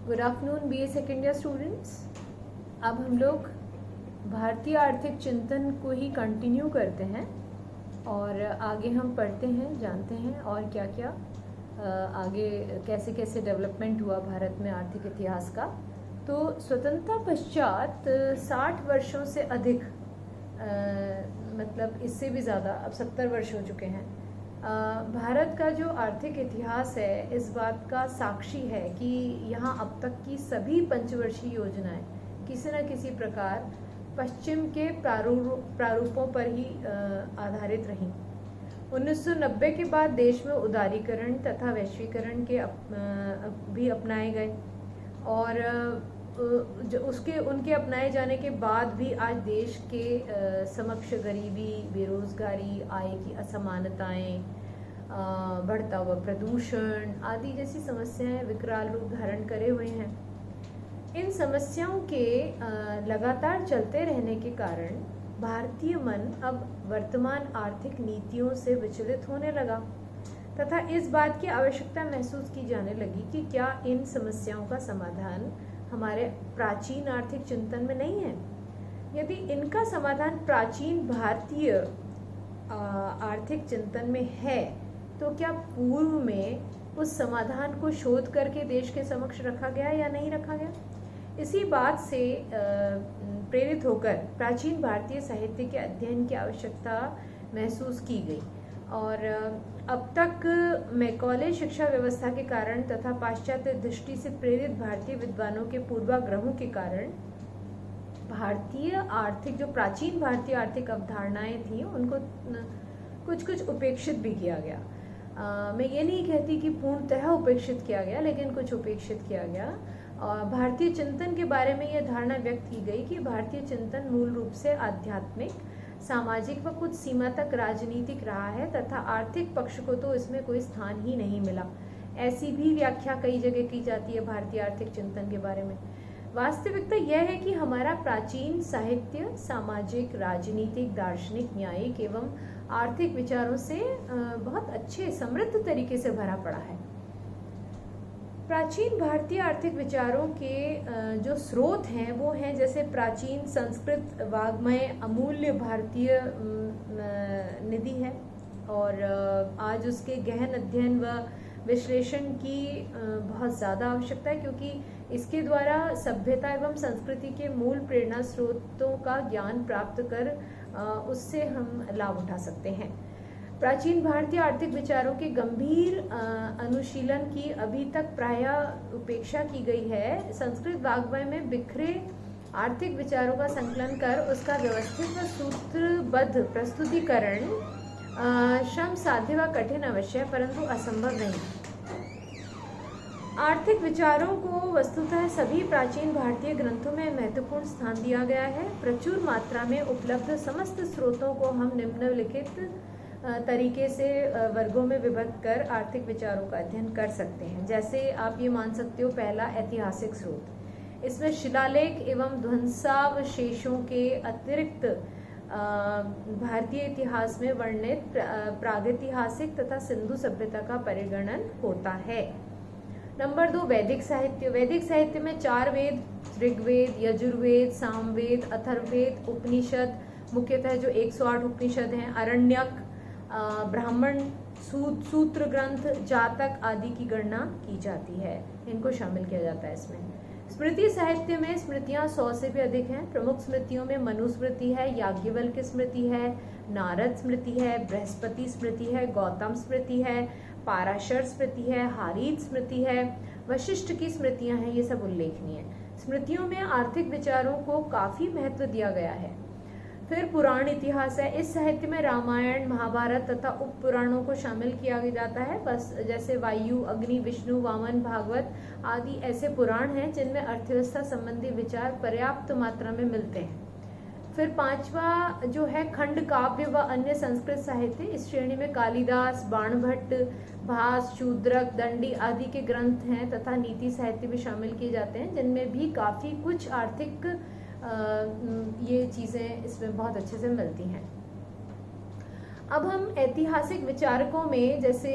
Good afternoon BA second year students. अब हम लोग भारतीय आर्थिक चिंतन को ही कंटिन्यू करते हैं और आगे हम पढ़ते हैं, जानते हैं और क्या क्या आगे कैसे कैसे डेवलपमेंट हुआ भारत में आर्थिक इतिहास का। तो स्वतंत्रता पश्चात 60 वर्षों से अधिक मतलब इससे भी ज़्यादा, अब 70 वर्ष हो चुके हैं। भारत का जो आर्थिक इतिहास है इस बात का साक्षी है कि यहाँ अब तक की सभी पंचवर्षीय योजनाएं किसी न किसी प्रकार पश्चिम के प्रारूपों पर ही आधारित रहीं। 1990 के बाद देश में उदारीकरण तथा वैश्वीकरण के भी अपनाए गए और उनके अपनाए जाने के बाद भी आज देश के समक्ष गरीबी, बेरोजगारी, आय की असमानताएं, बढ़ता हुआ प्रदूषण आदि जैसी समस्याएं विकराल रूप धारण करे हुए हैं। इन समस्याओं के लगातार चलते रहने के कारण भारतीय मन अब वर्तमान आर्थिक नीतियों से विचलित होने लगा तथा इस बात की आवश्यकता महसूस की जाने लगी कि क्या इन समस्याओं का समाधान हमारे प्राचीन आर्थिक चिंतन में नहीं है। यदि इनका समाधान प्राचीन भारतीय आर्थिक चिंतन में है तो क्या पूर्व में उस समाधान को शोध करके देश के समक्ष रखा गया या नहीं रखा गया। इसी बात से प्रेरित होकर प्राचीन भारतीय साहित्य के अध्ययन की आवश्यकता महसूस की गई और अब तक मैकॉले शिक्षा व्यवस्था के कारण तथा पाश्चात्य दृष्टि से प्रेरित भारतीय विद्वानों के पूर्वाग्रहों के कारण भारतीय आर्थिक जो प्राचीन भारतीय आर्थिक अवधारणाएं थी उनको कुछ उपेक्षित भी किया गया। मैं ये नहीं कहती कि पूर्णतः उपेक्षित किया गया, लेकिन कुछ उपेक्षित किया गया। और भारतीय चिंतन के बारे में यह धारणा व्यक्त की गई कि भारतीय चिंतन मूल रूप से आध्यात्मिक, सामाजिक व कुछ सीमा तक राजनीतिक रहा है तथा आर्थिक पक्ष को तो इसमें कोई स्थान ही नहीं मिला। ऐसी भी व्याख्या कई जगह की जाती है भारतीय आर्थिक चिंतन के बारे में। वास्तविकता यह है कि हमारा प्राचीन साहित्य सामाजिक, राजनीतिक, दार्शनिक, न्यायिक एवं आर्थिक विचारों से बहुत अच्छे समृद्ध तरीके से भरा पड़ा है। प्राचीन भारतीय आर्थिक विचारों के जो स्रोत हैं वो हैं जैसे प्राचीन संस्कृत वाग्मय अमूल्य भारतीय निधि है और आज उसके गहन अध्ययन व विश्लेषण की बहुत ज़्यादा आवश्यकता है, क्योंकि इसके द्वारा सभ्यता एवं संस्कृति के मूल प्रेरणा स्रोतों का ज्ञान प्राप्त कर उससे हम लाभ उठा सकते हैं। प्राचीन भारतीय आर्थिक विचारों के गंभीर अनुशीलन की अभी तक प्रायः उपेक्षा की गई है। संस्कृत वाग्मय में बिखरे आर्थिक विचारों का संकलन कर उसका व्यवस्थित व सूत्रबद्ध प्रस्तुतिकरण श्रम साध्य व कठिन अवश्य है, परंतु असंभव नहीं। आर्थिक विचारों को वस्तुतः सभी प्राचीन भारतीय ग्रंथों में महत्वपूर्ण स्थान दिया गया है। प्रचुर मात्रा में उपलब्ध समस्त स्रोतों को हम निम्नलिखित तरीके से वर्गों में विभक्त कर आर्थिक विचारों का अध्ययन कर सकते हैं। जैसे आप ये मान सकते हो, पहला ऐतिहासिक स्रोत। इसमें शिलालेख एवं ध्वंसावशेषों के अतिरिक्त भारतीय इतिहास में वर्णित प्रागैतिहासिक तथा सिंधु सभ्यता का परिगणन होता है। नंबर 2, वैदिक साहित्य। वैदिक साहित्य में 4 वेद, ऋग्वेद, यजुर्वेद, सामवेद, अथर्ववेद, उपनिषद, मुख्यतः जो 108 उपनिषद हैं, आरण्यक, ब्राह्मण, सूत्र ग्रंथ, जातक आदि की गणना की जाती है। इनको शामिल किया जाता है इसमें। स्मृति साहित्य में स्मृतियां 100 से भी अधिक हैं। प्रमुख स्मृतियों में मनुस्मृति है, याज्ञवल्क्य स्मृति है, नारद स्मृति है, बृहस्पति स्मृति है, गौतम स्मृति है, पाराशर स्मृति है, हारीत स्मृति है, वशिष्ठ की स्मृतियां हैं। ये सब उल्लेखनीय है। स्मृतियों में आर्थिक विचारों को काफी महत्व दिया गया है। फिर पुराण इतिहास है। इस साहित्य में रामायण, महाभारत तथा उप पुराणों को शामिल किया जाता है। बस जैसे वायु, अग्नि, विष्णु, वामन, भागवत आदि ऐसे पुराण हैं जिनमें अर्थव्यवस्था संबंधी विचार पर्याप्त मात्रा में मिलते हैं। फिर 5वां जो है खंड काव्य व अन्य संस्कृत साहित्य। इस श्रेणी में कालिदास, बाणभट्ट, भास, शूद्रक, दंडी आदि के ग्रंथ हैं तथा नीति साहित्य भी शामिल किए जाते हैं, जिनमें भी काफी कुछ आर्थिक ये चीज़ें इसमें बहुत अच्छे से मिलती हैं। अब हम ऐतिहासिक विचारकों में जैसे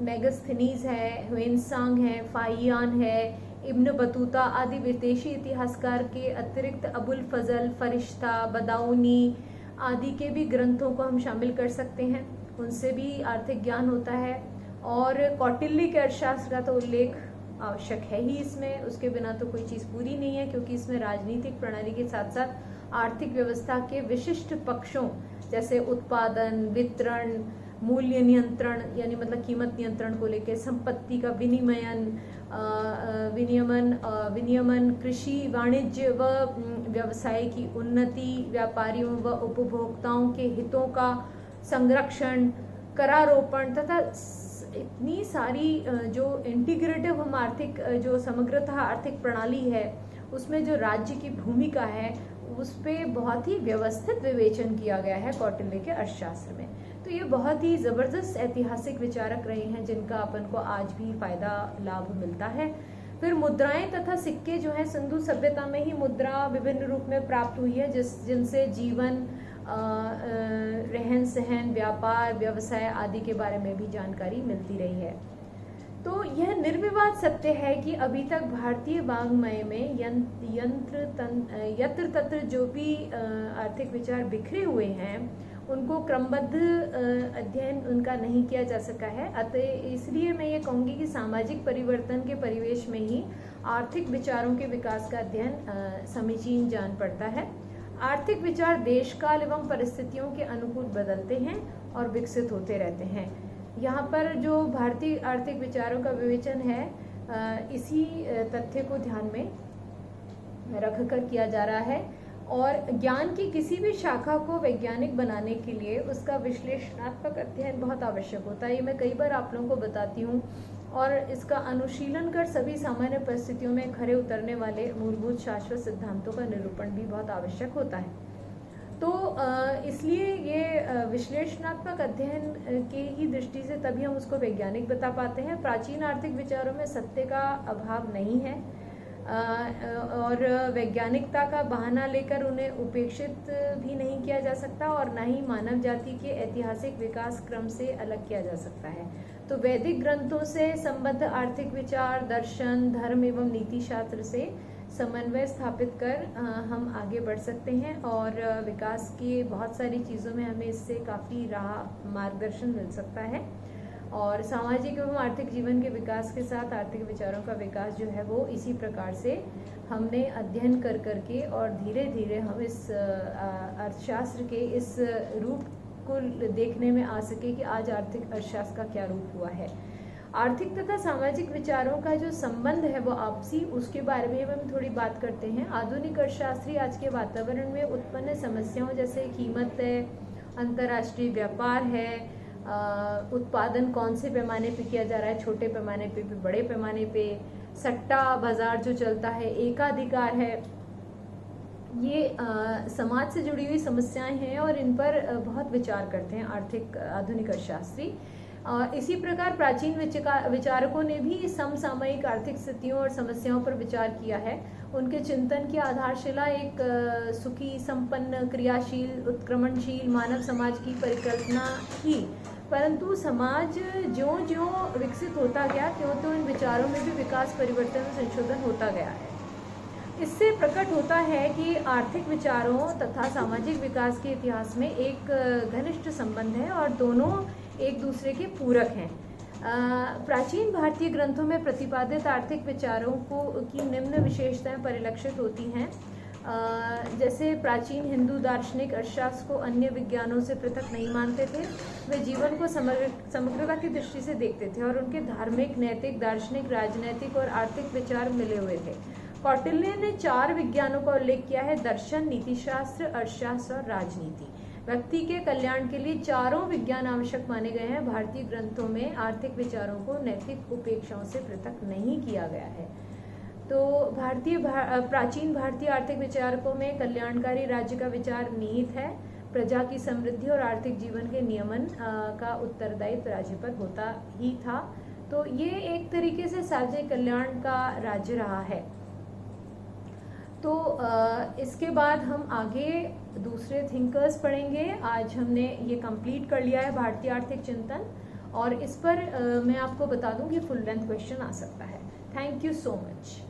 मेगास्थनीज है, ह्वेनसांग है, फाहियान है, इब्न बतूता आदि विदेशी इतिहासकार के अतिरिक्त अबुल फजल, फरिश्ता, बदाऊनी आदि के भी ग्रंथों को हम शामिल कर सकते हैं, उनसे भी आर्थिक ज्ञान होता है। और कौटिल्य के अर्थशास्त्र का तो उल्लेख आवश्यक है ही इसमें, उसके बिना तो कोई चीज़ पूरी नहीं है, क्योंकि इसमें राजनीतिक प्रणाली के साथ साथ आर्थिक व्यवस्था के विशिष्ट पक्षों जैसे उत्पादन, वितरण, मूल्य नियंत्रण यानी मतलब कीमत नियंत्रण को लेकर, संपत्ति का विनियमन, कृषि, वाणिज्य व व्यवसाय की उन्नति, व्यापारियों व उपभोक्ताओं के हितों का संरक्षण, करारोपण तथा इतनी सारी जो इंटीग्रेटिव हम आर्थिक जो समग्रतः आर्थिक प्रणाली है उसमें जो राज्य की भूमिका है उस पर बहुत ही व्यवस्थित विवेचन किया गया है कौटिल्य के अर्थशास्त्र में। तो ये बहुत ही ज़बरदस्त ऐतिहासिक विचारक रहे हैं जिनका अपन को आज भी फायदा लाभ मिलता है। फिर मुद्राएं तथा सिक्के जो है, सिंधु सभ्यता में ही मुद्रा विभिन्न रूप में प्राप्त हुई है जिनसे जीवन, रहन सहन, व्यापार, व्यवसाय आदि के बारे में भी जानकारी मिलती रही है। तो यह निर्विवाद सत्य है कि अभी तक भारतीय वाङ्मय में यत्र तत्र जो भी आर्थिक विचार बिखरे हुए हैं उनको क्रमबद्ध अध्ययन उनका नहीं किया जा सका है। अतः इसलिए मैं ये कहूँगी कि सामाजिक परिवर्तन के परिवेश में ही आर्थिक विचारों के विकास का अध्ययन समीचीन जान पड़ता है। आर्थिक विचार देश काल एवं परिस्थितियों के अनुकूल बदलते हैं और विकसित होते रहते हैं। यहाँ पर जो भारतीय आर्थिक विचारों का विवेचन है इसी तथ्य को ध्यान में रखकर किया जा रहा है। और ज्ञान की किसी भी शाखा को वैज्ञानिक बनाने के लिए उसका विश्लेषणात्मक अध्ययन बहुत आवश्यक होता है। ये मैं कई बार आप लोगों को बताती हूँ। और इसका अनुशीलन कर सभी सामान्य परिस्थितियों में खरे उतरने वाले मूलभूत शाश्वत सिद्धांतों का निरूपण भी बहुत आवश्यक होता है। तो इसलिए ये विश्लेषणात्मक अध्ययन के ही दृष्टि से तभी हम उसको वैज्ञानिक बता पाते हैं। प्राचीन आर्थिक विचारों में सत्य का अभाव नहीं है और वैज्ञानिकता का बहाना लेकर उन्हें उपेक्षित भी नहीं किया जा सकता और न ही मानव जाति के ऐतिहासिक विकास क्रम से अलग किया जा सकता है। तो वैदिक ग्रंथों से संबद्ध आर्थिक विचार, दर्शन, धर्म एवं नीति शास्त्र से समन्वय स्थापित कर हम आगे बढ़ सकते हैं और विकास की बहुत सारी चीज़ों में हमें इससे काफ़ी मार्गदर्शन मिल सकता है। और सामाजिक एवं आर्थिक जीवन के विकास के साथ आर्थिक विचारों का विकास जो है वो इसी प्रकार से हमने अध्ययन कर करके और धीरे धीरे हम इस अर्थशास्त्र के इस रूप को देखने में आ सके कि आज आर्थिक अर्थशास्त्र का क्या रूप हुआ है। आर्थिक तथा सामाजिक विचारों का जो संबंध है वो आपसी, उसके बारे में हम थोड़ी बात करते हैं। आधुनिक अर्थशास्त्री आज के वातावरण में उत्पन्न समस्याओं जैसे कीमत है, अंतर्राष्ट्रीय व्यापार है, उत्पादन कौन से पैमाने पे किया जा रहा है, छोटे पैमाने पे, बड़े पैमाने पे, सट्टा बाजार जो चलता है, एकाधिकार है, ये समाज से जुड़ी हुई समस्याएं हैं और इन पर बहुत विचार करते हैं आधुनिक अर्थशास्त्री। इसी प्रकार प्राचीन विचारकों ने भी समसामयिक आर्थिक स्थितियों और समस्याओं पर विचार किया है। उनके चिंतन की आधारशिला एक सुखी, संपन्न, क्रियाशील, उत्क्रमणशील मानव समाज की परिकल्पना थी। परंतु समाज ज्यों-ज्यों विकसित होता गया त्यों इन विचारों में भी विकास, परिवर्तन और संशोधन होता गया है। इससे प्रकट होता है कि आर्थिक विचारों तथा सामाजिक विकास के इतिहास में एक घनिष्ठ संबंध है और दोनों एक दूसरे के पूरक हैं। प्राचीन भारतीय ग्रंथों में प्रतिपादित आर्थिक विचारों की निम्न विशेषताएं परिलक्षित होती हैं। जैसे प्राचीन हिंदू दार्शनिक अर्थशास्त्र को अन्य विज्ञानों से पृथक नहीं मानते थे। वे जीवन को समग्रता की दृष्टि से देखते थे और उनके धार्मिक, नैतिक, दार्शनिक, राजनैतिक और आर्थिक विचार मिले हुए थे। कौटिल्य ने 4 विज्ञानों का उल्लेख किया है: दर्शन, नीतिशास्त्र, अर्थशास्त्र और राजनीति। व्यक्ति के कल्याण के लिए चारों विज्ञान आवश्यक माने गए हैं। भारतीय ग्रंथों में आर्थिक विचारों को नैतिक उपेक्षाओं से पृथक नहीं किया गया है। तो प्राचीन भारतीय आर्थिक विचारकों में कल्याणकारी राज्य का विचार निहित है। प्रजा की समृद्धि और आर्थिक जीवन के नियमन का उत्तरदायित्व राज्य पर होता ही था। तो ये एक तरीके से सार्वजनिक कल्याण का राज्य रहा है। तो इसके बाद हम आगे दूसरे थिंकर्स पढ़ेंगे। आज हमने ये कंप्लीट कर लिया है भारतीय आर्थिक चिंतन, और इस पर मैं आपको बता दूं कि फुल लेंथ क्वेश्चन आ सकता है। Thank you so much.